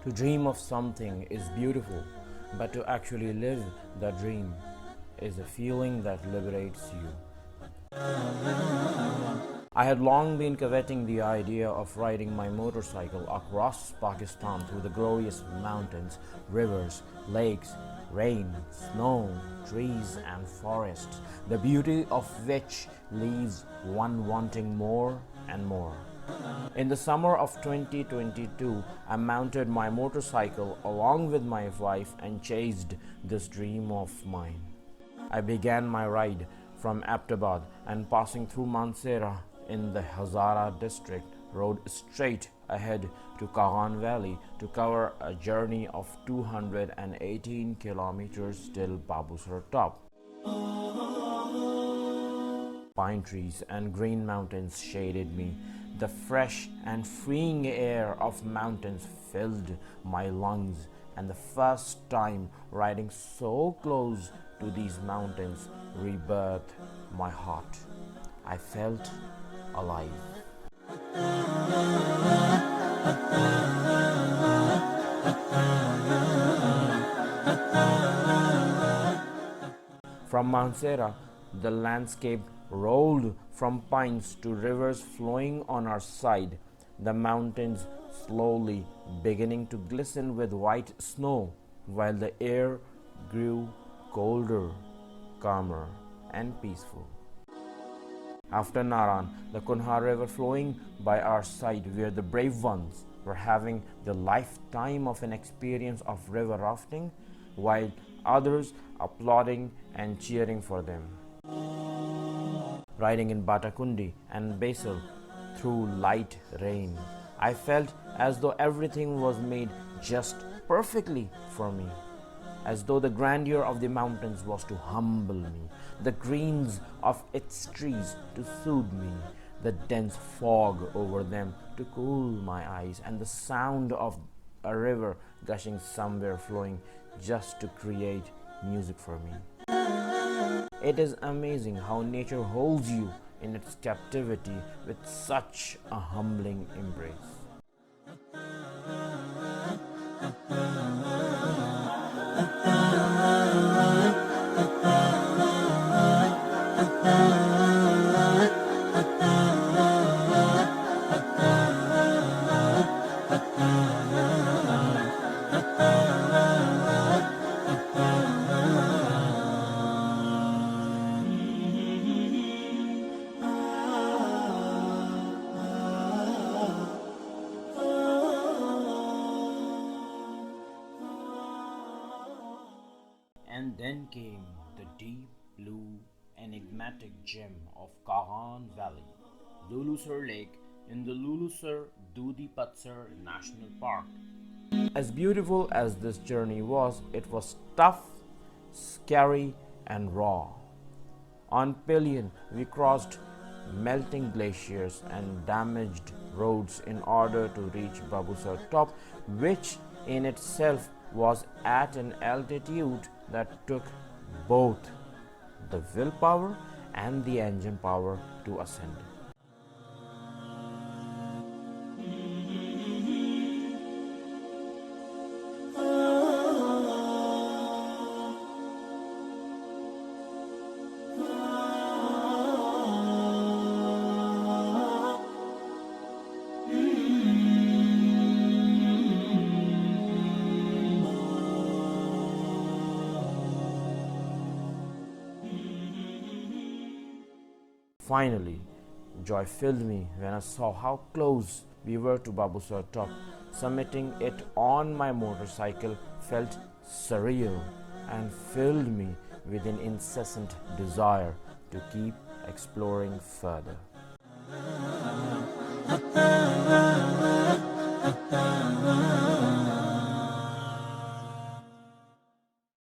To dream of something is beautiful, but to actually live the dream is a feeling that liberates you. I had long been coveting the idea of riding my motorcycle across Pakistan through the glorious mountains, rivers, lakes, rain, snow, trees, and forests, the beauty of which leaves one wanting more and more. In the summer of 2022, I mounted my motorcycle along with my wife and chased this dream of mine. I began my ride from Aptabad and passing through Mansehra in the Hazara district, rode straight ahead to Kaghan Valley to cover a journey of 218 kilometers till Babusar top. Pine trees and green mountains shaded me. The fresh and freeing air of mountains filled my lungs, and the first time riding so close to these mountains rebirthed my heart. I felt alive. From Mansehra, the landscape rolled from pines to rivers flowing on our side, the mountains slowly beginning to glisten with white snow, while the air grew colder, calmer, and peaceful. After Naran, the Kunhar River flowing by our side, where the brave ones were having the lifetime of an experience of river rafting, while others applauding and cheering for them. Riding in Batakundi and Basel through light rain, I felt as though everything was made just perfectly for me, as though the grandeur of the mountains was to humble me, the greens of its trees to soothe me, the dense fog over them to cool my eyes, and the sound of a river gushing somewhere flowing just to create music for me. It is amazing how nature holds you in its captivity with such a humbling embrace. And then came the deep blue, enigmatic gem of Kaghan Valley, Lulusar Lake in the Lulusar Dudi Patsar National Park. As beautiful as this journey was, it was tough, scary, and raw. On Pillion, we crossed melting glaciers and damaged roads in order to reach Babusar top, which in itself was at an altitude that took both the willpower and the engine power to ascend. Finally, joy filled me when I saw how close we were to Babusar top. Summiting it on my motorcycle felt surreal and filled me with an incessant desire to keep exploring further.